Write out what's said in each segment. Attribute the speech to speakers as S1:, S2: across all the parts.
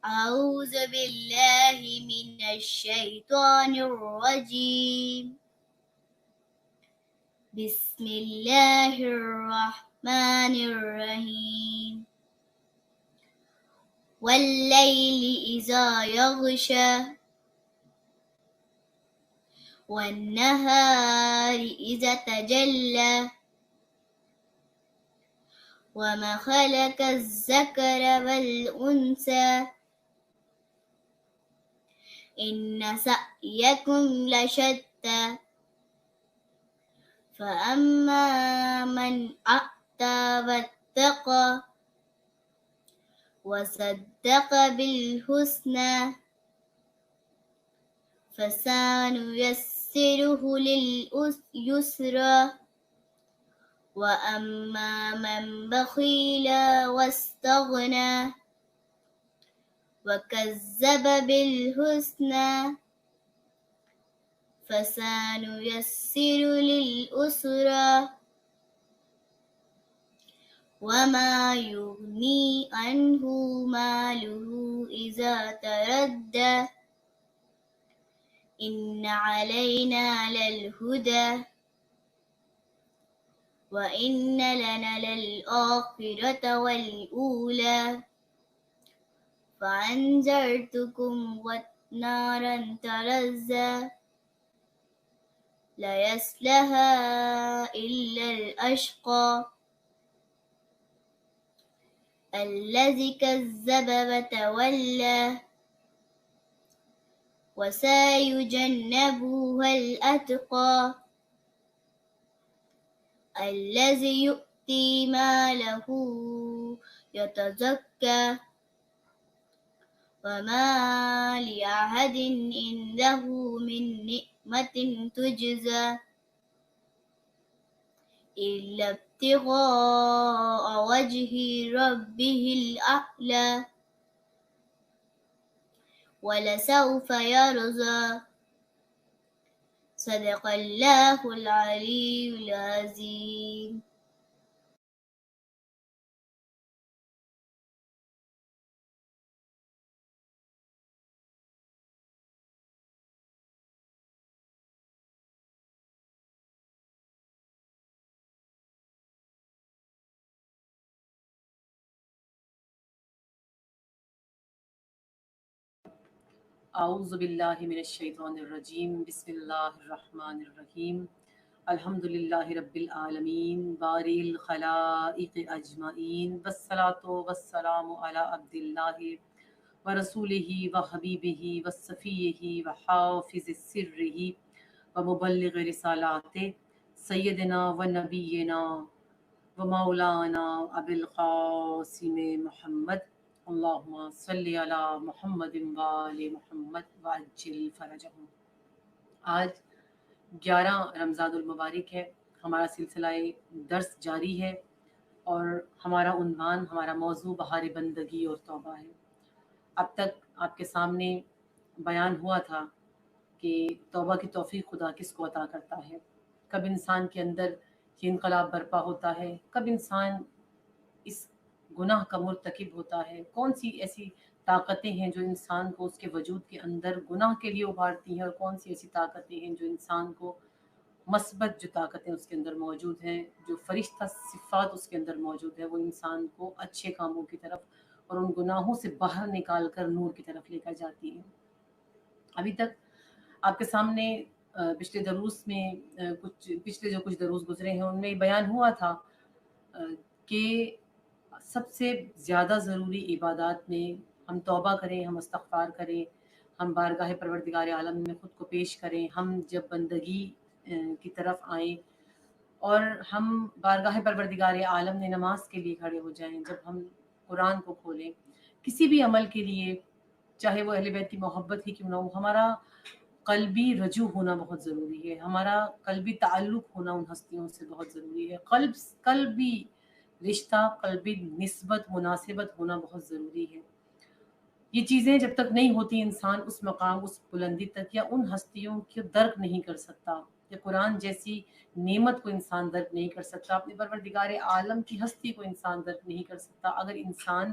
S1: أعوذ بالله من الشيطان الرجيم. بسم الله الرحمن الرحيم. والليل إذا يغشى والنهار إذا تجلى وما خلق الذكر والأنثى إن سعيكم لشتى فأما من أعطى واتقى وصدق بالحسنى فسنيسره لليسرى وأما من بخل واستغنى وكذب بالحسنى فسنيسره لليسرى وما يغني عنه ماله إذا تردى إن علينا للهدى وإن لنا للآخرة والأولى فأنذرتكم نارا تلظى لا يصلها إلا الأشقى الذي كذب وتولى وسيجنبها الأتقى الذي يؤتي ماله يتزكى وما لأحد عنده من نعمة تجزى إلا ابتغاء وجه ربه الأعلى ولسوف يرضى صدق الله العلي العظيم.
S2: اعوذ باللہ من الشیطان الرجیم بسم اللہ الرحمن الرحیم الحمد للہ رب العالمین باری الخلائق اجمعین والصلاة والسلام علی عبد اللہ ورسولہ وحبیبہ وصفیہ وحافظ سرہ ومبلغ رسالاتہ سیدنا ونبینا ومولانا ابی القاسم محمد اللہم صلی علی محمد وآل محمد وعجل فرجہم۔ آج 11 رمضان المبارک ہے، ہمارا سلسلہ درس جاری ہے اور ہمارا عنوان، ہمارا موضوع بہار بندگی اور توبہ ہے۔ اب تک آپ کے سامنے بیان ہوا تھا کہ توبہ کی توفیق خدا کس کو عطا کرتا ہے، کب انسان کے اندر یہ انقلاب برپا ہوتا ہے، کب انسان اس گناہ کا مرتکب ہوتا ہے، کون سی ایسی طاقتیں ہیں جو انسان کو اس کے وجود کے اندر گناہ کے لیے ابھارتی ہیں، اور کون سی ایسی طاقتیں ہیں جو انسان کو مثبت جو طاقتیں اس کے اندر موجود ہیں، جو فرشتہ صفات اس کے اندر موجود ہے، وہ انسان کو اچھے کاموں کی طرف اور ان گناہوں سے باہر نکال کر نور کی طرف لے کر جاتی ہیں۔ ابھی تک آپ کے سامنے پچھلے دروس میں کچھ دروس گزرے ہیں، ان میں بیان ہوا تھا کہ سب سے زیادہ ضروری عبادات میں ہم توبہ کریں، ہم استغفار کریں، ہم بارگاہ پروردگار عالم میں خود کو پیش کریں، ہم جب بندگی کی طرف آئیں اور ہم بارگاہ پروردگار عالم میں نماز کے لیے کھڑے ہو جائیں، جب ہم قرآن کو کھولیں، کسی بھی عمل کے لیے، چاہے وہ اہل بیت کی محبت ہی کیوں نہ ہو، ہمارا قلبی رجوع ہونا بہت ضروری ہے، ہمارا قلبی تعلق ہونا ان ہستیوں سے بہت ضروری ہے، قلبی رشتہ، قلبی نسبت، مناسبت ہونا بہت ضروری ہے۔ یہ چیزیں جب تک نہیں ہوتی، انسان اس مقام، اس بلندی تک یا ان ہستیوں کو درک نہیں کر سکتا، یا قرآن جیسی نعمت کو انسان درک نہیں کر سکتا، اپنے پروردگار عالم کی ہستی کو انسان درک نہیں کر سکتا۔ اگر انسان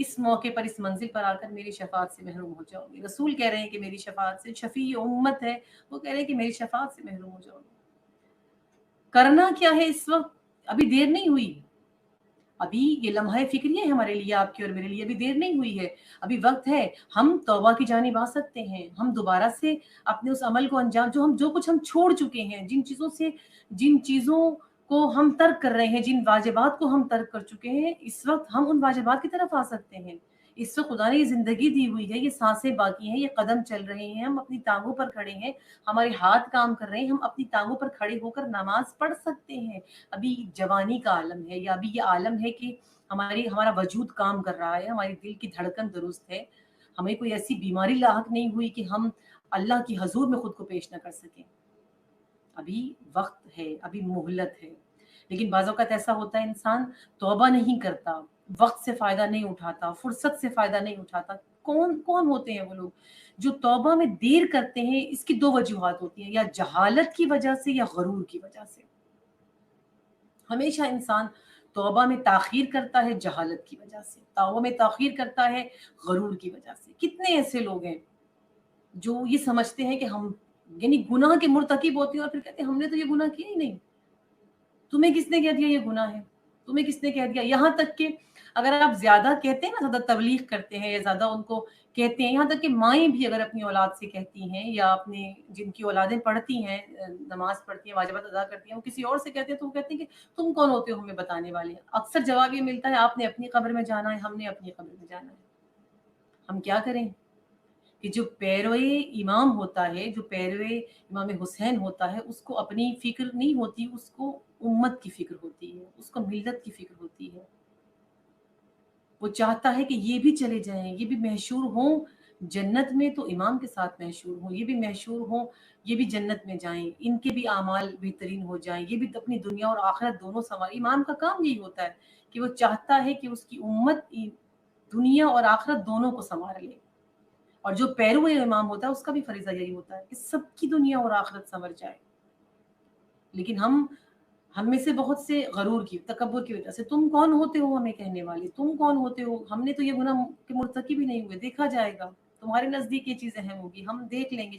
S2: اس موقع پر اس منزل پر آ کر میری شفاعت سے محروم ہو جاؤ گے. رسول کہہ رہے ہیں کہ میری شفاعت سے, شفیع امت ہے وہ کہہ رہے ہیں کہ میری شفاعت سے محروم ہو جاؤ گے. کرنا کیا ہے اس وقت؟ ابھی دیر نہیں ہوئی, ابھی یہ لمحہ فکریہ ہے ہمارے لیے, آپ کی اور میرے لیے. ابھی دیر نہیں ہوئی ہے, ابھی وقت ہے. ہم توبہ کی جانب آ سکتے ہیں. ہم دوبارہ سے اپنے اس عمل کو انجام, جو کچھ ہم چھوڑ چکے ہیں, جن چیزوں کو ہم ترک کر رہے ہیں, جن واجبات کو ہم ترک کر چکے ہیں, اس وقت ہم ان واجبات کی طرف آ سکتے ہیں. اس وقت خدا نے یہ زندگی دی ہوئی ہے, یہ سانسیں باقی ہیں, یہ قدم چل رہے ہیں, ہم اپنی ٹانگوں پر کھڑے ہیں, ہمارے ہاتھ کام کر رہے ہیں, ہم اپنی ٹانگوں پر کھڑے ہو کر نماز پڑھ سکتے ہیں. ابھی جوانی کا عالم ہے, یا ابھی یہ عالم ہے کہ ہمارا وجود کام کر رہا ہے, ہماری دل کی دھڑکن درست ہے, ہمیں کوئی ایسی بیماری لاحق نہیں ہوئی کہ ہم اللہ کی حضور میں خود کو پیش نہ کر سکیں. ابھی وقت ہے, ابھی مہلت ہے. لیکن بعض اوقات ایسا ہوتا ہے انسان توبہ نہیں کرتا, وقت سے فائدہ نہیں اٹھاتا, فرصت سے فائدہ نہیں اٹھاتا. کون ہوتے ہیں وہ لوگ جو توبہ میں دیر کرتے ہیں؟ اس کی دو وجوہات ہوتی ہیں, یا جہالت کی وجہ سے یا غرور کی وجہ سے. ہمیشہ انسان توبہ میں تاخیر کرتا ہے جہالت کی وجہ سے, توبہ میں تاخیر کرتا ہے غرور کی وجہ سے. کتنے ایسے لوگ ہیں جو یہ سمجھتے ہیں کہ ہم یعنی گناہ کے مرتکب ہوتے ہیں, اور پھر کہتے ہیں ہم نے تو یہ گناہ کیا ہی نہیں. تمہیں کس نے کہہ دیا یہ گناہ ہے؟ تمہیں کس نے کہہ دیا؟ یہاں تک کہ اگر آپ زیادہ کہتے ہیں نا, زیادہ تبلیغ کرتے ہیں یا زیادہ ان کو کہتے ہیں, یہاں تک کہ مائیں بھی اگر اپنی اولاد سے کہتی ہیں, یا اپنے جن کی اولادیں پڑھتی ہیں, نماز پڑھتی ہیں, واجبات ادا کرتی ہیں, وہ کسی اور سے کہتے ہیں تو وہ کہتے ہیں کہ تم کون ہوتے ہو ہمیں بتانے والے. اکثر جواب یہ ملتا ہے آپ نے اپنی قبر میں جانا ہے, ہم نے اپنی قبر میں جانا ہے. ہم کیا کریں کہ جو پیروے امام ہوتا ہے, جو پیروے امام حسین ہوتا ہے, اس کو اپنی فکر نہیں ہوتی, اس کو امت کی فکر ہوتی ہے, اس کو ملت کی فکر ہوتی ہے. وہ چاہتا ہے کہ یہ بھی چلے جائیں, یہ بھی محشور ہوں جنت میں تو امام کے ساتھ محشور ہوں, یہ بھی محشور ہوں, یہ بھی جنت میں جائیں, ان کے بھی اعمال بہترین ہو جائیں, یہ بھی اپنی دنیا اور آخرت دونوں سنوار. امام کا کام یہی ہوتا ہے کہ وہ چاہتا ہے کہ اس کی امت دنیا اور آخرت دونوں کو سنوار لے. اور جو پیرو امام ہوتا ہے اس کا بھی فریضہ یہی ہوتا ہے کہ سب کی دنیا اور آخرت سنور جائے. لیکن ہم میں سے بہت سے غرور کی, تکبر کی وجہ سے, تم کون ہوتے ہو ہمیں کہنے والے, تم کون ہوتے ہو, ہم نے تو یہ گناہ کے مرتکب ہی نہیں ہوئے, دیکھا جائے گا, تمہارے نزدیک یہ چیز اہم ہوگی, ہم دیکھ لیں گے,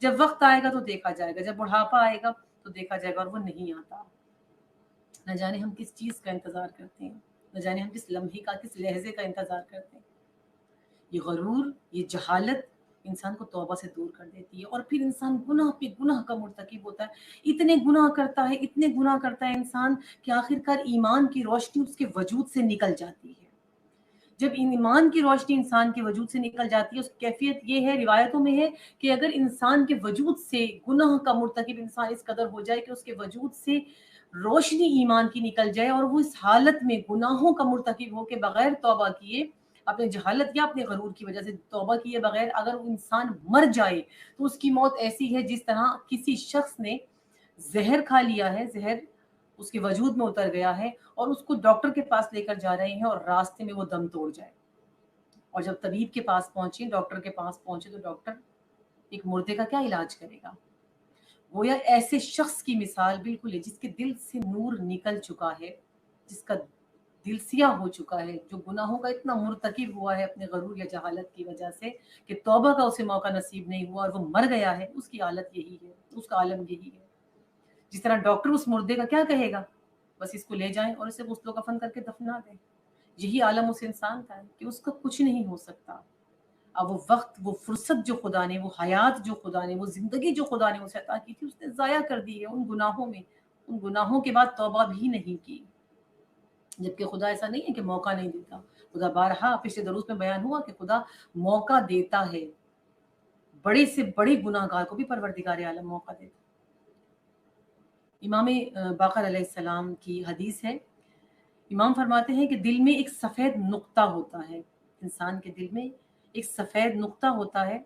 S2: جب وقت آئے گا تو دیکھا جائے گا, جب بڑھاپا آئے گا تو دیکھا جائے گا. اور وہ نہیں آتا. نہ جانے ہم کس چیز کا انتظار کرتے ہیں, نہ جانے ہم کس لمحے کا, کس لہجے کا انتظار کرتے ہیں. یہ غرور, یہ جہالت انسان کو توبہ سے دور کر دیتی ہے, اور پھر انسان گناہ پہ گناہ کا مرتکب ہوتا ہے. اتنے گناہ کرتا ہے انسان کہ آخرکار ایمان کی روشنی اس کے وجود سے نکل جاتی ہے. جب ایمان کی روشنی انسان کے وجود سے نکل جاتی ہے, اس کی کیفیت یہ ہے, روایتوں میں ہے کہ اگر انسان کے وجود سے گناہ کا مرتکب انسان اس قدر ہو جائے کہ اس کے وجود سے روشنی ایمان کی نکل جائے, اور وہ اس حالت میں گناہوں کا مرتکب ہو کے بغیر توبہ کیے, اپنے جہالت یا اپنے غرور کی وجہ سے توبہ کیے بغیر اگر وہ انسان مر جائے, تو اس کی موت ایسی ہے جس طرح کسی شخص نے زہر کھا لیا ہے, زہر اس کے وجود میں اتر گیا ہے, اور اس کو ڈاکٹر کے پاس لے کر جا رہے ہیں, اور راستے میں وہ دم توڑ جائے. اور جب طبیب کے پاس پہنچے, ڈاکٹر کے پاس پہنچے, تو ڈاکٹر ایک مردے کا کیا علاج کرے گا؟ وہ یا ایسے شخص کی مثال بالکل ہے جس کے دل سے نور نکل چکا ہے, جس کا دل سیاہ ہو چکا ہے, جو گناہوں کا اتنا مرتکب ہوا ہے اپنے غرور یا جہالت کی وجہ سے کہ توبہ کا اسے موقع نصیب نہیں ہوا, اور وہ مر گیا ہے. اس کی حالت یہی ہے, اس کا عالم یہی ہے. جس طرح ڈاکٹر اس مردے کا کیا کہے گا, بس اس کو لے جائیں اور اسے غسل و کفن کر کے دفنا دیں. یہی عالم اس انسان کا ہے کہ اس کا کچھ نہیں ہو سکتا. اب وہ وقت, وہ فرصت جو خدا نے, وہ حیات جو خدا نے, وہ زندگی جو خدا نے اسے عطا کی تھی, اس نے ضائع کر دی ہے ان گناہوں میں. ان گناہوں کے بعد توبہ بھی نہیں کی. جبکہ خدا ایسا نہیں ہے کہ موقع نہیں دیتا. خدا بارہا پچھلے دروس میں بیان ہوا کہ خدا موقع دیتا ہے, بڑے سے بڑے گناہ گار کو بھی پروردگار عالم موقع دیتا. امام باقر علیہ السلام کی حدیث ہے, امام فرماتے ہیں کہ دل میں ایک سفید نقطہ ہوتا ہے, انسان کے دل میں ایک سفید نقطہ ہوتا ہے.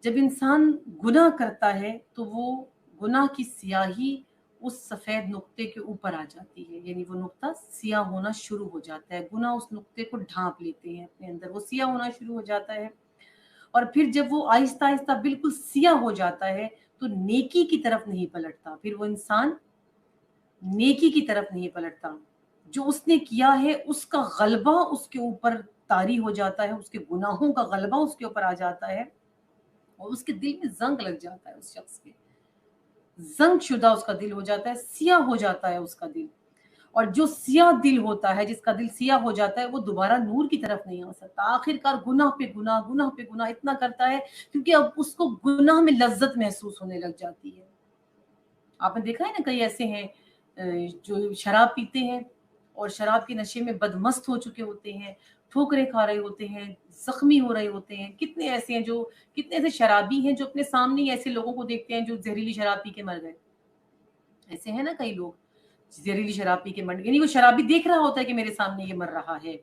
S2: جب انسان گناہ کرتا ہے تو وہ گناہ کی سیاہی اس سفید نقطے کے اوپر آ جاتی ہے, یعنی وہ نقطہ سیاہ ہونا شروع ہو جاتا ہے. گناہ اس نقطے کو ڈھانپ لیتے ہیں اپنے اندر, وہ سیاہ ہونا شروع ہو جاتا ہے. اور پھر جب وہ آہستہ آہستہ بالکل سیاہ ہو جاتا ہے تو نیکی کی طرف نہیں پلٹتا, پھر وہ انسان نیکی کی طرف نہیں پلٹتا. جو اس نے کیا ہے اس کا غلبہ اس کے اوپر طاری ہو جاتا ہے، اس کے گناہوں کا غلبہ اس کے اوپر آ جاتا ہے اور اس کے دل میں زنگ لگ جاتا ہے، اس شخص کے زنگ شدہ اس کا دل ہو جاتا ہے، سیاہ ہو جاتا ہے اس کا دل. اور جو سیاہ دل ہوتا ہے، جس کا دل سیاہ ہو جاتا ہے، وہ دوبارہ نور کی طرف نہیں آ سکتا. آخر کار گناہ پہ گناہ، گناہ پہ گناہ اتنا کرتا ہے کیونکہ اب اس کو گناہ میں لذت محسوس ہونے لگ جاتی ہے. آپ نے دیکھا ہے نا کئی ایسے ہیں جو شراب پیتے ہیں اور شراب کے نشے میں بدمست ہو چکے ہوتے ہیں، ٹھوکریں کھا رہے ہوتے ہیں، زخمی ہو رہے ہوتے ہیں. کتنے ایسے ہیں کتنے ایسے شرابی ہیں جو اپنے سامنے ہی ایسے لوگوں کو دیکھتے ہیں جو زہریلی شراب پی کے مر گئے. ایسے ہیں نا کئی لوگ زہریلی شراب پی کے مر گئے، یعنی وہ شرابی دیکھ رہا ہوتا ہے کہ میرے سامنے یہ مر رہا ہے،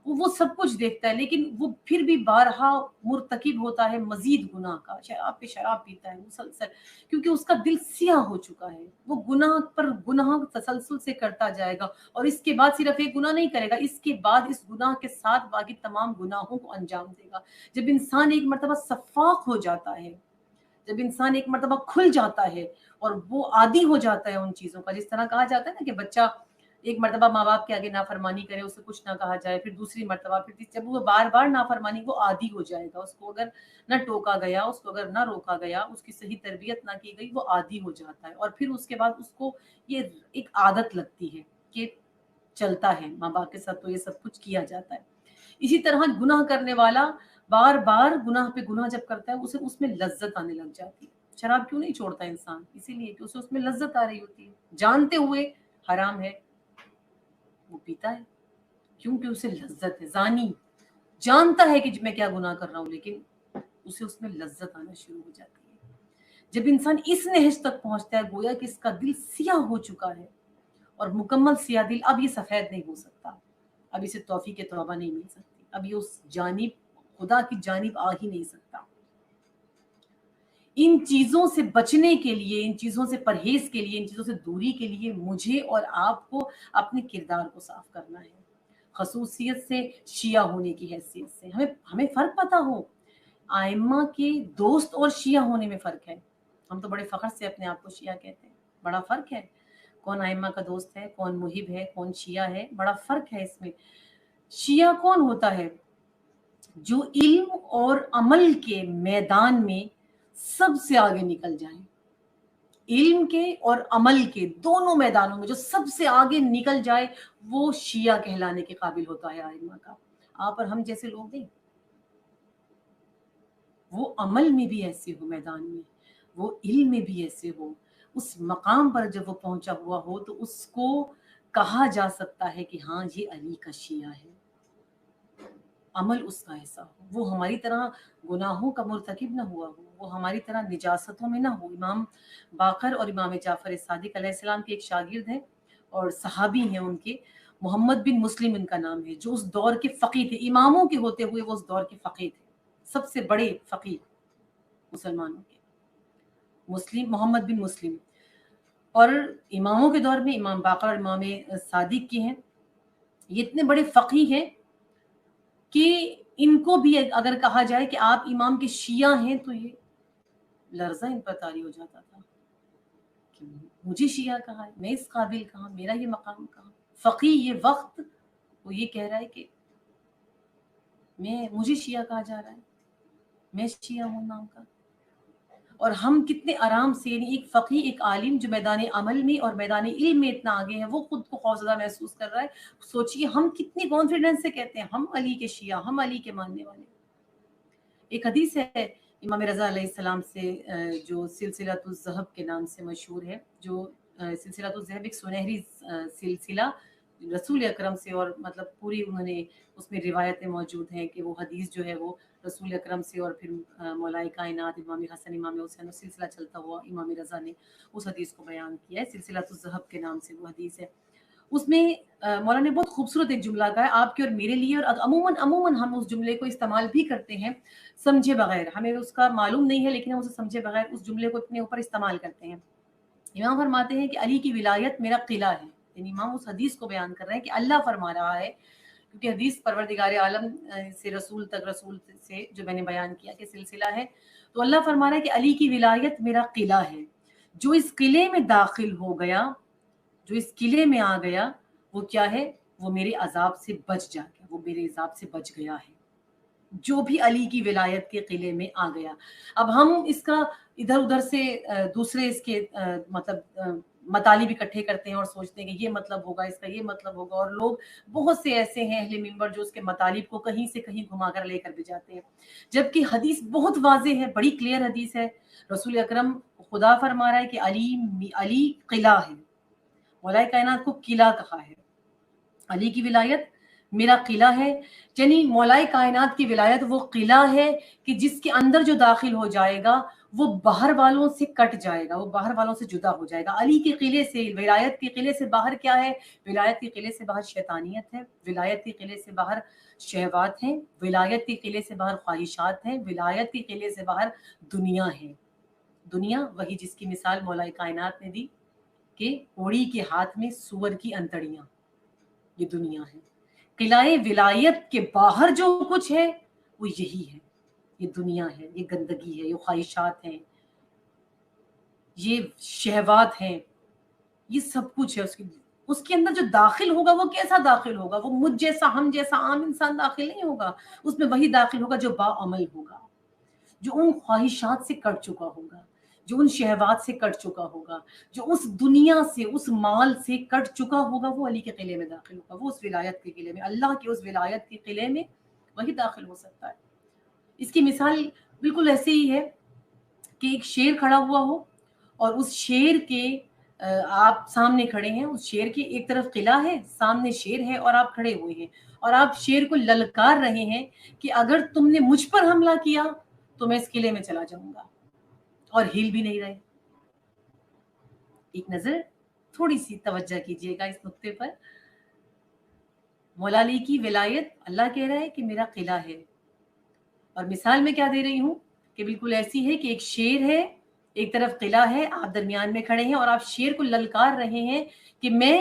S2: وہ سب کچھ دیکھتا ہے، لیکن وہ پھر بھی بارہا مرتکب ہوتا ہے مزید گناہ کا. شراب پہ شراب پیتا ہے مسلسل، کیونکہ اس کا دل سیاہ ہو چکا ہے. وہ گناہ پر گناہ تسلسل سے کرتا جائے گا اور اس کے بعد صرف ایک گناہ نہیں کرے گا، اس کے بعد اس گناہ کے ساتھ باقی تمام گناہوں کو انجام دے گا. جب انسان ایک مرتبہ صفاق ہو جاتا ہے، جب انسان ایک مرتبہ کھل جاتا ہے اور وہ عادی ہو جاتا ہے ان چیزوں کا، جس طرح کہا جاتا ہے نا کہ بچہ ایک مرتبہ ماں باپ کے آگے نافرمانی کرے، اسے کچھ نہ کہا جائے، پھر دوسری مرتبہ، پھر جب وہ بار بار نافرمانی، وہ عادی ہو جائے گا. اس کو اگر نہ ٹوکا گیا، اس کو اگر نہ روکا گیا، اس کی صحیح تربیت نہ کی گئی، وہ عادی ہو جاتا ہے. اور پھر اس کے بعد اس کو یہ ایک عادت لگتی ہے کہ چلتا ہے، ماں باپ کے ساتھ تو یہ سب کچھ کیا جاتا ہے. اسی طرح گناہ کرنے والا بار بار گناہ پہ گناہ جب کرتا ہے، اسے اس میں لذت آنے لگ جاتی ہے. شراب کیوں نہیں چھوڑتا انسان؟ اسی لیے کہ اسے اس میں لذت آ رہی ہوتی ہے، جانتے ہوئے حرام ہے وہ پیتا ہے کیونکہ اسے لذت ہے. زانی جانتا ہے کہ میں کیا گناہ کر رہا ہوں، لیکن اسے اس میں لذت آنا شروع ہو جاتی ہے. جب انسان اس نہج تک پہنچتا ہے گویا کہ اس کا دل سیاہ ہو چکا ہے، اور مکمل سیاہ دل اب یہ سفید نہیں ہو سکتا، اب اسے توفیق توبہ نہیں مل سکتی، اب یہ اس جانب خدا کی جانب آ ہی نہیں سکتا. ان چیزوں سے بچنے کے لیے، ان چیزوں سے پرہیز کے لیے، ان چیزوں سے دوری کے لیے مجھے اور آپ کو اپنے کردار کو صاف کرنا ہے. خصوصیت سے شیعہ ہونے کی حیثیت سے ہمیں فرق پتہ ہو. ائمہ کے دوست اور شیعہ ہونے میں فرق ہے. ہم تو بڑے فخر سے اپنے آپ کو شیعہ کہتے ہیں، بڑا فرق ہے. کون ائمہ کا دوست ہے، کون محب ہے، کون شیعہ ہے، بڑا فرق ہے اس میں. شیعہ کون ہوتا ہے؟ جو علم اور عمل کے میدان میں سب سے آگے نکل جائیں. علم کے اور عمل کے دونوں میدانوں میں جو سب سے آگے نکل جائے وہ شیعہ کہلانے کے قابل ہوتا ہے ائمہ کا. آپ اور ہم جیسے لوگ نہیں. وہ عمل میں بھی ایسے ہو، میدان میں وہ علم میں بھی ایسے ہو، اس مقام پر جب وہ پہنچا ہوا ہو تو اس کو کہا جا سکتا ہے کہ ہاں یہ علی کا شیعہ ہے. عمل اس کا ایسا ہو، وہ ہماری طرح گناہوں کا مرتکب نہ ہوا ہو، وہ ہماری طرح نجاستوں میں نہ ہو. امام باقر اور امام جعفر صادق علیہ السلام کے ایک شاگرد ہیں اور صحابی ہیں ان کے، محمد بن مسلم ان کا نام ہے، جو اس دور کے فقیہ تھے. اماموں کے ہوتے ہوئے وہ اس دور کے فقیہ تھے، سب سے بڑے فقیہ مسلمانوں کے، مسلم محمد بن مسلم. اور اماموں کے دور میں امام باقر اور امام صادق کے ہیں. یہ اتنے بڑے فقیہ ہیں کہ ان کو بھی اگر کہا جائے کہ آپ امام کے شیعہ ہیں تو یہ لرزہ ان پر طاری ہو جاتا تھا کہ مجھے شیعہ کہا ہے، میں اس قابل کہاں، میرا یہ مقام کہاں. فقیہ یہ وقت وہ یہ کہہ رہا ہے کہ مجھے شیعہ کہا جا رہا ہے، میں شیعہ ہوں نام کا. اور ہم کتنے آرام سے، یعنی ایک فقیہ، ایک عالم جو میدان عمل میں اور میدان علم میں اتنا آگے ہے، وہ خود کو خوفزدہ محسوس کر رہا ہے. سوچئے ہم کتنی کانفیڈنس سے کہتے ہیں ہم علی کے شیعہ، ہم علی کے ماننے والے. ایک حدیث ہے امام رضا علیہ السلام سے جو سلسلۃ الذہب کے نام سے مشہور ہے، جو سلسلۃ الذہب ایک سنہری سلسلہ رسول اکرم سے، اور مطلب پوری انہوں نے اس میں روایتیں موجود ہیں کہ وہ حدیث جو ہے وہ رسول اکرم سے اور پھر مولائے کائنات امام حسن امام حسین، سلسلہ چلتا ہوا امام رضا نے اس حدیث کو بیان کیا ہے. سلسلۃ الذہب کے نام سے وہ حدیث ہے. اس میں مولانا نے بہت خوبصورت ایک جملہ کہا ہے آپ کے اور میرے لیے، اور عموماً ہم اس جملے کو استعمال بھی کرتے ہیں سمجھے بغیر، ہمیں اس کا معلوم نہیں ہے لیکن ہم اسے سمجھے بغیر اس جملے کو اپنے اوپر استعمال کرتے ہیں. امام فرماتے ہیں کہ علی کی ولایت میرا قلعہ ہے. یعنی امام اس حدیث کو بیان کر رہے ہیں کہ اللہ فرما رہا ہے، کیونکہ حدیث پروردگار عالم سے رسول تک، رسول سے جو میں نے بیان کیا کہ سلسلہ ہے، تو اللہ فرما رہا ہے کہ علی کی ولایت میرا قلعہ ہے. جو اس قلعے میں داخل ہو گیا، جو اس قلعے میں آ گیا، وہ کیا ہے؟ وہ میرے عذاب سے بچ جا گیا، وہ میرے حساب سے بچ گیا ہے، جو بھی علی کی ولایت کے قلعے میں آ گیا۔ اب ہم اس کا ادھر ادھر سے دوسرے اس کے مطلب مطالب اکٹھے کرتے ہیں اور سوچتے ہیں کہ یہ مطلب ہوگا، اس کا یہ مطلب ہوگا، اور لوگ بہت سے ایسے ہیں اہل منبر جو اس کے مطالب کو کہیں سے کہیں گھما کر لے کر بھی جاتے ہیں، جبکہ حدیث بہت واضح ہے، بڑی کلیئر حدیث ہے۔ رسول اکرم خدا فرما رہا ہے کہ علی قلعہ ہے، مولا کائنات کو قلعہ کہا ہے، علی کی ولایت میرا قلعہ ہے، یعنی مولا کائنات کی ولایت وہ قلعہ ہے کہ جس کے اندر جو داخل ہو جائے گا وہ باہر والوں سے کٹ جائے گا، وہ باہر والوں سے جدا ہو جائے گا۔ علی کے قلعے سے، ولایت کے قلعے سے باہر کیا ہے؟ ولایت کے قلعے سے باہر شیطانیت ہے، ولایت کے قلعے سے باہر شہوات ہیں، ولایت کے قلعے سے باہر خواہشات ہیں، ولایت کے قلعے سے باہر دنیا ہے۔ دنیا وہی جس کی مثال مولا کائنات نے دی کہ کوڑی کے ہاتھ میں سور کی انتڑیاں، یہ دنیا ہے۔ قلعہ ولایت کے باہر جو کچھ ہے وہ یہی ہے، یہ دنیا ہے، یہ گندگی ہے، یہ خواہشات ہیں، یہ شہوات ہیں، یہ سب کچھ ہے۔ اس کے اندر جو داخل ہوگا وہ کیسا داخل ہوگا؟ وہ مجھ جیسا، ہم جیسا عام انسان داخل نہیں ہوگا، اس میں وہی داخل ہوگا جو با عمل ہوگا، جو ان خواہشات سے کٹ چکا ہوگا، جو ان شہوات سے کٹ چکا ہوگا، جو اس دنیا سے، اس مال سے کٹ چکا ہوگا، وہ علی کے قلعے میں داخل ہوگا، وہ اس ولایت کے قلعے میں، اللہ کے اس ولایت کے قلعے میں وہی داخل ہو سکتا ہے۔ اس کی مثال بالکل ایسے ہی ہے کہ ایک شیر کھڑا ہوا ہو اور اس شیر کے آپ سامنے کھڑے ہیں، اس شیر کے ایک طرف قلعہ ہے، سامنے شیر ہے اور آپ کھڑے ہوئے ہیں، اور آپ شیر کو للکار رہے ہیں کہ اگر تم نے مجھ پر حملہ کیا تو میں اس قلعے میں چلا جاؤں گا، اور ہل بھی نہیں رہے۔ ایک نظر تھوڑی سی توجہ کیجئے گا اس نقطے پر۔ مولا علی کی ولایت، اللہ کہہ رہا ہے کہ میرا قلعہ ہے، اور مثال میں کیا دے رہی ہوں کہ بالکل ایسی ہے کہ ایک شیر ہے، ایک طرف قلعہ ہے، آپ درمیان میں کھڑے ہیں اور آپ شیر کو للکار رہے ہیں کہ میں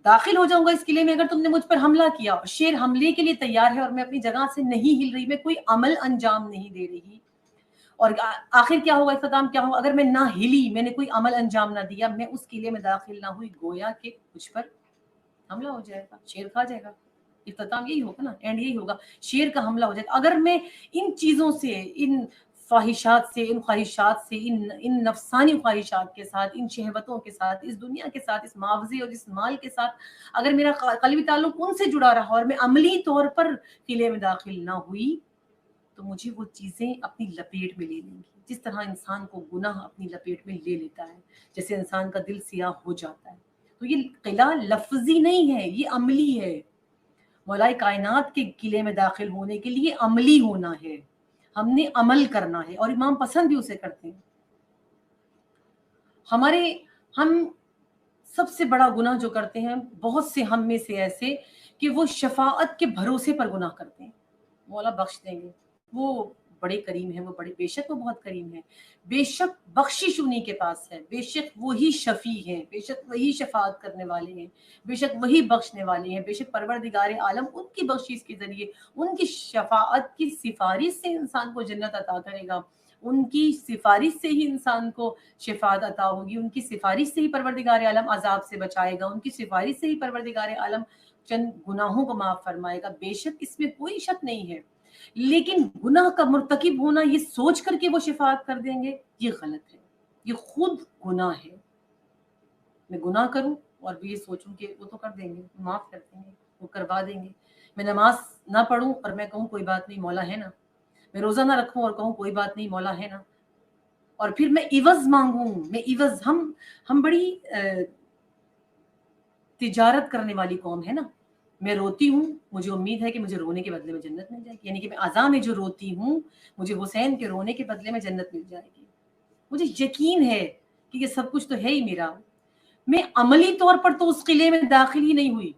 S2: داخل ہو جاؤں گا اس قلعے میں اگر تم نے مجھ پر حملہ کیا۔ شیر حملے کے لیے تیار ہے اور میں اپنی جگہ سے نہیں ہل رہی، میں کوئی عمل انجام نہیں دے رہی، اور آخر کیا ہوگا، اختتام کیا ہوگا؟ اگر میں نہ ہلی، میں نے کوئی عمل انجام نہ دیا، میں اس قلعے میں داخل نہ ہوئی، گویا کہ مجھ پر حملہ ہو جائے گا، شیر کھا جائے گا، اختتام یہی ہوگا نا، اینڈ یہی ہوگا، شیر کا حملہ ہو جائے گا۔ اگر میں ان چیزوں سے، ان فواہشات سے، ان خواہشات سے، ان نفسانی خواہشات کے ساتھ، ان شہوتوں کے ساتھ، اس دنیا کے ساتھ، اس معاوضے اور اس مال کے ساتھ اگر میرا قلبی تعلق ان سے جڑا رہا اور میں عملی طور پر قلعے میں داخل نہ ہوئی، تو مجھے وہ چیزیں اپنی لپیٹ میں لے لیں گی، جس طرح انسان کو گناہ اپنی لپیٹ میں لے لیتا ہے، جیسے انسان کا دل سیاہ ہو جاتا ہے۔ تو یہ قلعہ لفظی نہیں ہے، یہ عملی ہے۔ مولا کائنات کے قلعے میں داخل ہونے کے لیے عملی ہونا ہے، ہم نے عمل کرنا ہے، اور امام پسند بھی اسے کرتے ہیں۔ ہم سب سے بڑا گناہ جو کرتے ہیں، بہت سے ہم میں سے ایسے کہ وہ شفاعت کے بھروسے پر گناہ کرتے ہیں، مولا بخش دیں گے، وہ بڑے کریم ہیں، وہ بڑے، بے شک وہ بہت کریم ہیں، بے شک بخشش انہی کے پاس ہے، بے شک وہی شفیع ہیں، بے شک وہی شفاعت کرنے والے ہیں، بے شک وہی بخشنے والے ہیں، بے شک پروردگار عالم ان کی بخشش کے ذریعے، ان کی شفاعت کی سفارش سے انسان کو جنت عطا کرے گا، ان کی سفارش سے ہی انسان کو شفاعت عطا ہوگی، ان کی سفارش سے ہی پروردگار عالم عذاب سے بچائے گا، ان کی سفارش سے ہی پروردگار عالم چند گناہوں کو معاف فرمائے گا، بے شک اس میں کوئی شک نہیں ہے۔ لیکن گناہ کا مرتکب ہونا یہ سوچ کر کے وہ شفاعت کر دیں گے، یہ غلط ہے، یہ خود گناہ ہے۔ میں گناہ کروں اور بھی یہ سوچوں کہ وہ تو کر دیں گے، معاف کر دیں گے، وہ کروا دیں گے۔ میں نماز نہ پڑھوں اور میں کہوں کوئی بات نہیں، مولا ہے نا۔ میں روزہ نہ رکھوں اور کہوں کوئی بات نہیں، مولا ہے نا۔ اور پھر میں عوض مانگوں، میں عوض، ہم بڑی تجارت کرنے والی قوم ہے نا۔ میں روتی ہوں، مجھے امید ہے کہ مجھے رونے کے بدلے میں جنت مل جائے گی، یعنی کہ میں عزا میں جو روتی ہوں، مجھے حسین کے رونے کے بدلے میں جنت مل جائے گی۔ مجھے یقین ہے کہ یہ سب کچھ تو ہے ہی میرا۔ میں عملی طور پر تو اس قلعے میں داخل ہی نہیں ہوئی،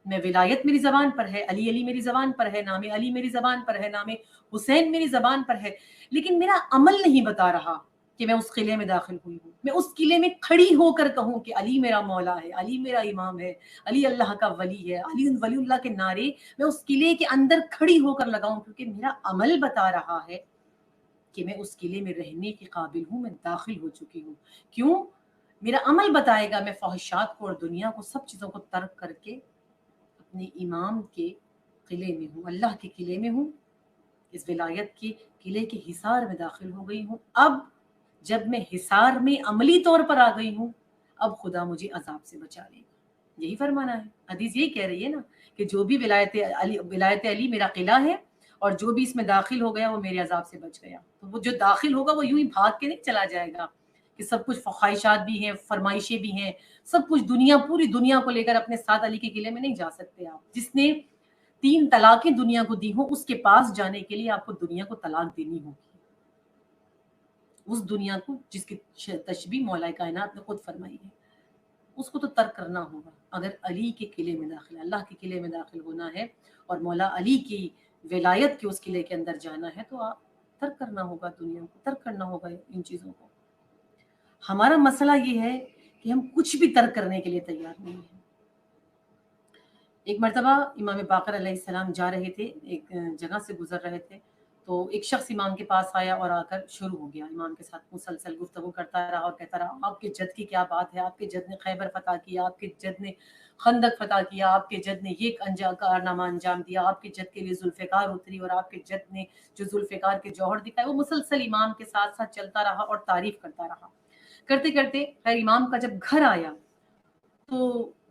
S2: میں ولایت میری زبان پر ہے، علی علی میری زبان پر ہے، نام علی میری زبان پر ہے، نام حسین میری زبان پر ہے، لیکن میرا عمل نہیں بتا رہا کہ میں اس قلعے میں داخل ہوئی ہوں۔ میں اس قلعے میں کھڑی ہو کر کہوں کہ علی میرا مولا ہے، علی میرا امام ہے، علی اللہ کا ولی ہے، علی ولی اللہ کے نعرے میں اس قلعے کے اندر کھڑی ہو کر لگاؤں، کیونکہ میرا عمل بتا رہا ہے کہ میں اس قلعے میں رہنے کے قابل ہوں، میں داخل ہو چکی ہوں۔ کیوں؟ میرا عمل بتائے گا، میں فحشات کو اور دنیا کو، سب چیزوں کو ترک کر کے اپنے امام کے قلعے میں ہوں، اللہ کے قلعے میں ہوں، اس ولایت کے قلعے کے حصار میں داخل ہو گئی ہوں. اب جب میں حصار میں عملی طور پر آ گئی ہوں، اب خدا مجھے عذاب سے بچا لے گا. یہی فرمانا ہے. حدیث یہی کہہ رہی ہے نا کہ جو بھی ولایت علی میرا قلعہ ہے، اور جو بھی اس میں داخل ہو گیا وہ میرے عذاب سے بچ گیا. تو وہ جو داخل ہوگا وہ یوں ہی بھاگ کے نہیں چلا جائے گا کہ سب کچھ خواہشات بھی ہیں، فرمائشیں بھی ہیں، سب کچھ پوری دنیا کو لے کر اپنے ساتھ علی کے قلعے میں نہیں جا سکتے آپ. جس نے 3 طلاقیں دنیا کو دی ہوں، اس کے پاس جانے کے لیے آپ کو دنیا کو طلاق دینی ہوگی. اس دنیا کو جس کی تشبیہ مولا کائنات نے خود فرمائی ہے، اس کو تو ترک کرنا ہوگا. اگر علی کے قلعے میں داخل، اللہ کے قلعے میں داخل ہونا ہے اور مولا علی کی ولایت کے اس قلعے کے اندر جانا ہے، تو آپ ترک کرنا ہوگا، دنیا کو ترک کرنا ہوگا ان چیزوں کو. ہمارا مسئلہ یہ ہے کہ ہم کچھ بھی ترک کرنے کے لیے تیار نہیں ہیں. ایک مرتبہ امام باقر علیہ السلام جا رہے تھے، ایک جگہ سے گزر رہے تھے، تو ایک شخص امام کے پاس آیا اور آ کر شروع ہو گیا امام کے ساتھ مسلسل گفتگو کرتا رہا اور کہتا رہا آپ کے جد کی کیا بات ہے، آپ کے جد نے خیبر فتح کیا، آپ کے جد نے خندق فتح کیا، آپ کے جد نے یہ کارنامہ انجام دیا، آپ کے جد کے لیے ذوالفقار اتری اور آپ کے جد نے جو ذوالفقار کے جوہر دکھائے. وہ مسلسل امام کے ساتھ ساتھ چلتا رہا اور تعریف کرتا رہا. کرتے کرتے خیر امام کا جب گھر آیا تو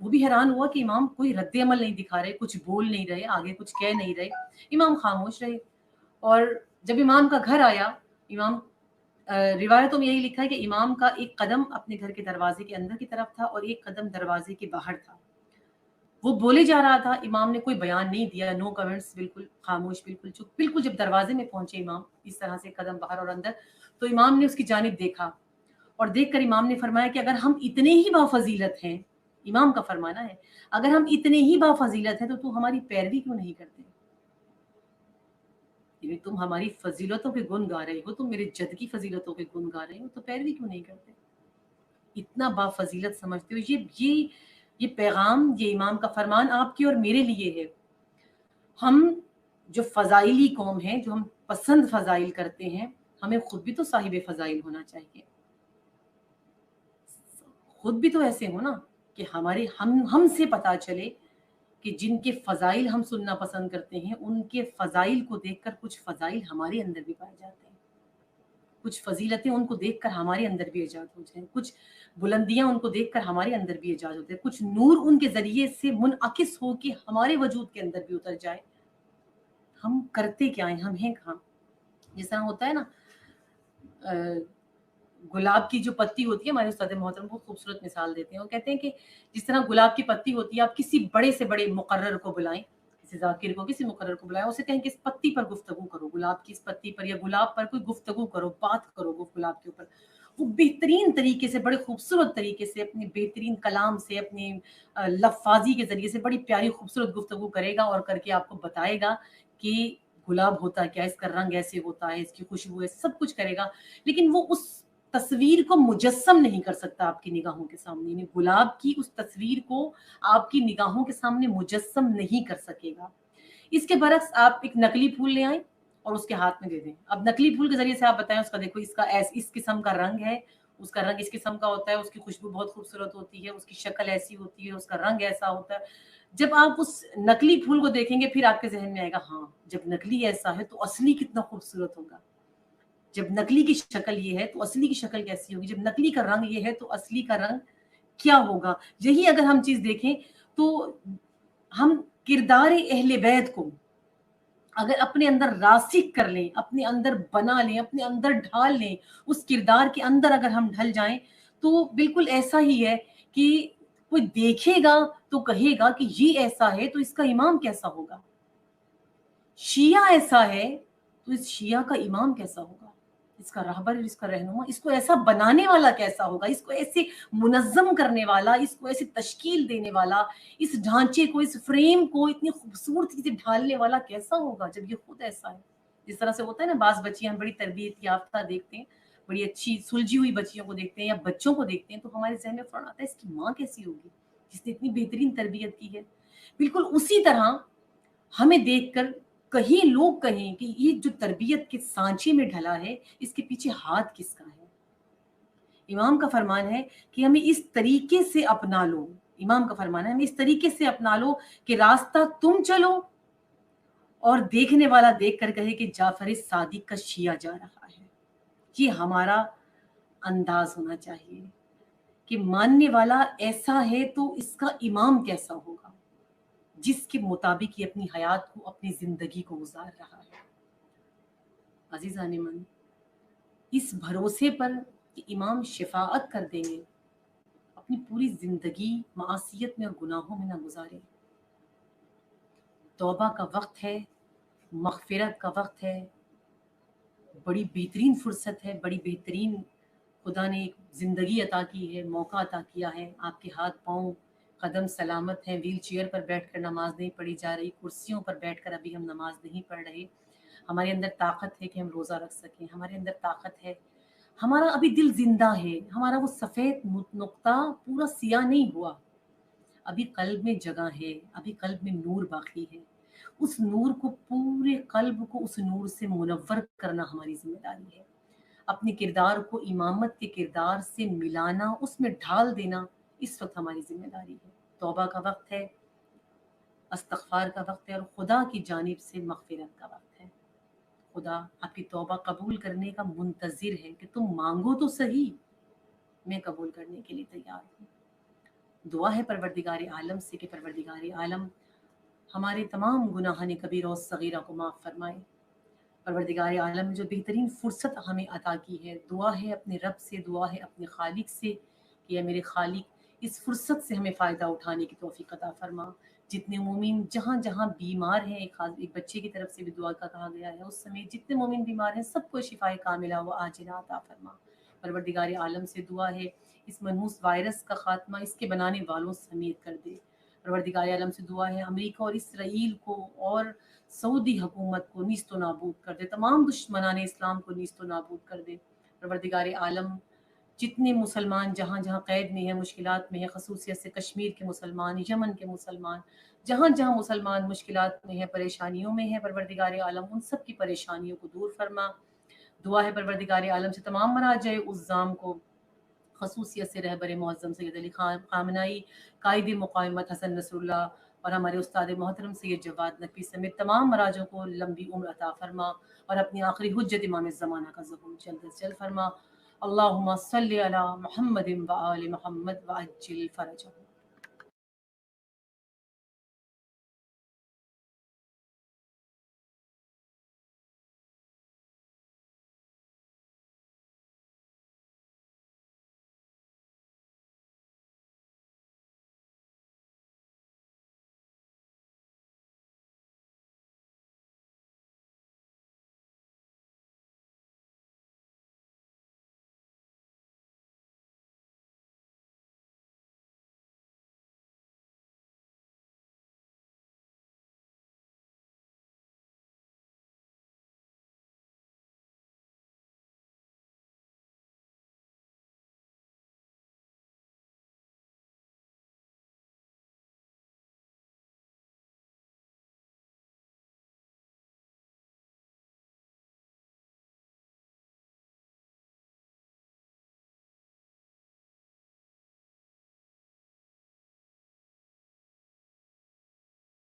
S2: وہ بھی حیران ہوا کہ امام کوئی رد عمل نہیں دکھا رہے، کچھ بول نہیں رہے، آگے کچھ کہہ نہیں رہے، امام خاموش رہے. اور جب امام کا گھر آیا، امام روایتوں میں یہی لکھا ہے کہ امام کا ایک قدم اپنے گھر کے دروازے کے اندر کی طرف تھا اور ایک قدم دروازے کے باہر تھا. وہ بولے جا رہا تھا، امام نے کوئی بیان نہیں دیا، نو کمنٹس، بالکل خاموش، بالکل چپ. بالکل جب دروازے میں پہنچے امام اس طرح سے قدم باہر اور اندر، تو امام نے اس کی جانب دیکھا اور دیکھ کر امام نے فرمایا کہ اگر ہم اتنے ہی بافضیلت ہیں، امام کا فرمانا ہے، اگر ہم اتنے ہی بافضیلت ہیں تو ہماری پیروی کیوں نہیں کرتے؟ یعنی تم ہماری فضیلتوں کے گن گا رہے ہو، تم میرے جد کی فضیلتوں کے گن گا رہے ہو، تو پیروی کیوں نہیں کرتے؟ اتنا بافضیلت سمجھتے ہو. یہ پیغام، یہ امام کا فرمان آپ کی اور میرے لیے ہے. ہم جو فضائلی قوم ہیں، جو ہم پسند فضائل کرتے ہیں، ہمیں خود بھی تو صاحب فضائل ہونا چاہیے. خود بھی تو ایسے ہو نا کہ ہم سے پتا چلے کہ جن کے فضائل ہم سننا پسند کرتے ہیں، ان کے فضائل کو دیکھ کر کچھ فضائل ہمارے اندر بھی پائے جاتے ہیں، کچھ فضیلتیں ان کو دیکھ کر ہمارے اندر بھی ایجاد ہو جائیں، کچھ بلندیاں ان کو دیکھ کر ہمارے اندر بھی ایجاد ہوتے ہیں، کچھ نور ان کے ذریعے سے منعکس ہو کے ہمارے وجود کے اندر بھی اتر جائے. ہم کرتے کیا ہیں؟ ہم ہیں کہاں؟ جس طرح ہوتا ہے نا، گلاب کی جو پتی ہوتی ہے، ہمارے استاد محترم بہت خوبصورت مثال دیتے ہیں. وہ کہتے ہیں کہ جس طرح گلاب کی پتی ہوتی ہے، آپ کسی بڑے سے بڑے مقرر کو بلائیں، کسی ذاکر کو، کسی مقرر کو بلائیں، اسے کہیں کہ اس پتی پر گفتگو کرو، گلاب کی اس پتی پر یا گلاب پر کوئی گفتگو کرو، بات کرو گلاب کے اوپر. وہ بہترین طریقے سے، بڑے خوبصورت طریقے سے، اپنے بہترین کلام سے، اپنی لفاظی کے ذریعے سے بڑی پیاری خوبصورت گفتگو کرے گا اور کر کے آپ کو بتائے گا کہ گلاب ہوتا کیا، اس کا رنگ ایسے ہوتا ہے، اس کی خوشبو ہے، سب کچھ کرے گا. لیکن وہ اس تصویر کو مجسم نہیں کر سکتا آپ کی نگاہوں کے سامنے. یعنی گلاب کی اس تصویر کو آپ کی نگاہوں کے سامنے مجسم نہیں کر سکے گا. اس کے برعکس آپ ایک نقلی پھول لے آئیں اور اس کے ہاتھ میں دے دیں. اب نقلی پھول کے ذریعے سے آپ بتائیں، اس کا دیکھو اس قسم کا رنگ ہے، اس کا رنگ اس قسم کا ہوتا ہے، اس کی خوشبو بہت خوبصورت ہوتی ہے، اس کی شکل ایسی ہوتی ہے، اس کا رنگ ایسا ہوتا ہے. جب آپ اس نقلی پھول کو دیکھیں گے، پھر آپ کے ذہن میں آئے گا ہاں جب نقلی ایسا ہے تو اصلی کتنا خوبصورت ہوگا. جب نقلی کی شکل یہ ہے تو اصلی کی شکل کیسی ہوگی، جب نقلی کا رنگ یہ ہے تو اصلی کا رنگ کیا ہوگا. یہی اگر ہم چیز دیکھیں تو ہم کردار اہل بیت کو اگر اپنے اندر راسخ کر لیں، اپنے اندر بنا لیں، اپنے اندر ڈھال لیں، اس کردار کے اندر اگر ہم ڈھل جائیں تو بالکل ایسا ہی ہے کہ کوئی دیکھے گا تو کہے گا کہ یہ ایسا ہے تو اس کا امام کیسا ہوگا. شیعہ ایسا ہے تو اس شیعہ کا امام کیسا ہوگا، اس کا راہبر، اس کا رہنما، اس کو ایسا بنانے والا کیسا ہوگا، اس کو ایسے منظم کرنے والا، اس کو ایسے تشکیل دینے والا، اس ڈھانچے کو، اس فریم کو اتنی خوبصورتی سے ڈھالنے والا کیسا ہوگا جب یہ خود ایسا ہے. جس طرح سے ہوتا ہے نا، بعض بچیاں بڑی تربیت یافتہ دیکھتے ہیں، بڑی اچھی سلجھی ہوئی بچیوں کو دیکھتے ہیں یا بچوں کو دیکھتے ہیں تو ہمارے ذہن میں فوراً آتا ہے اس کی ماں کیسی ہوگی جس نے اتنی بہترین تربیت کی ہے. بالکل اسی طرح ہمیں دیکھ کر کہیں لوگ کہیں کہ یہ جو تربیت کے سانچے میں ڈھلا ہے، اس کے پیچھے ہاتھ کس کا ہے. امام کا فرمان ہے کہ ہمیں اس طریقے سے اپنا لو، امام کا فرمان ہے ہمیں اس طریقے سے اپنا لو کہ راستہ تم چلو اور دیکھنے والا دیکھ کر کہے کہ جعفر صادق کا شیعہ جا رہا ہے. یہ ہمارا انداز ہونا چاہیے کہ ماننے والا ایسا ہے تو اس کا امام کیسا ہوگا جس کے مطابق یہ اپنی حیات کو، اپنی زندگی کو گزار رہا ہے. عزیزان من، اس بھروسے پر کہ امام شفاعت کر دیں گے اپنی پوری زندگی معصیت میں اور گناہوں میں نہ گزارے. توبہ کا وقت ہے، مغفرت کا وقت ہے، بڑی بہترین فرصت ہے، بڑی بہترین خدا نے ایک زندگی عطا کی ہے، موقع عطا کیا ہے. آپ کے ہاتھ پاؤں قدم سلامت ہیں، ویل چیئر پر بیٹھ کر نماز نہیں پڑھی جا رہی، کرسیوں پر بیٹھ کر ابھی ہم نماز نہیں پڑھ رہے. ہمارے اندر طاقت ہے کہ ہم روزہ رکھ سکیں، ہمارے اندر طاقت ہے، ہمارا ابھی دل زندہ ہے، ہمارا وہ سفید نقطہ پورا سیاہ نہیں ہوا، ابھی قلب میں جگہ ہے، ابھی قلب میں نور باقی ہے. اس نور کو، پورے قلب کو اس نور سے منور کرنا ہماری ذمہ داری ہے. اپنے کردار کو امامت کے کردار سے ملانا، اس میں ڈھال دینا اس وقت ہماری ذمہ داری ہے. توبہ کا وقت ہے، استغفار کا وقت ہے، اور خدا کی جانب سے مغفرت کا وقت ہے. خدا آپ کی توبہ قبول کرنے کا منتظر ہے کہ تم مانگو تو صحیح، میں قبول کرنے کے لیے تیار ہوں. دعا ہے پروردگار عالم سے کہ پروردگار عالم ہمارے تمام گناہان کبیرہ و صغیرہ کو معاف فرمائے. پروردگار عالم نے جو بہترین فرصت ہمیں عطا کی ہے، دعا ہے اپنے رب سے، دعا ہے اپنے خالق سے کہ اے میرے خالق اس فرصت سے ہمیں فائدہ اٹھانے کی توفیق عطا فرما. جتنے مومن جہاں جہاں بیمار ہیں، ایک بچے کی طرف سے بھی دعا کا کہا گیا ہے، اس سمیت جتنے مومن بیمار ہیں سب کو شفائے کاملہ و عاجلہ عطا فرما. پروردگار عالم سے دعا ہے اس منحوس وائرس کا خاتمہ اس کے بنانے والوں سمیت کر دے. پروردگار عالم سے دعا ہے امریکہ اور اسرائیل کو اور سعودی حکومت کو نیست و نابود کر دے، تمام دشمنان اسلام کو نیست و نابود کر دے. پروردگار عالم جتنے مسلمان جہاں جہاں قید میں ہیں، مشکلات میں ہیں، خصوصیت سے کشمیر کے مسلمان، یمن کے مسلمان، جہاں جہاں مسلمان مشکلات میں ہیں، پریشانیوں میں ہیں، پروردگار عالم ان سب کی پریشانیوں کو دور فرما. دعا ہے پروردگار عالم سے تمام مراجع عظام کو، خصوصیت سے رہبر معظم سید علی خان خامنائی، قائد مقاومت حسن نصر اللہ، اور ہمارے استاد محترم سید جواد نقوی سمیت تمام مراجعوں کو لمبی عمر عطا فرما اور اپنی آخری حجت امام زمانہ کا ظہور جلد از جلد فرما. اللہم صلی علی محمد و آل محمد وعجل فرجہ.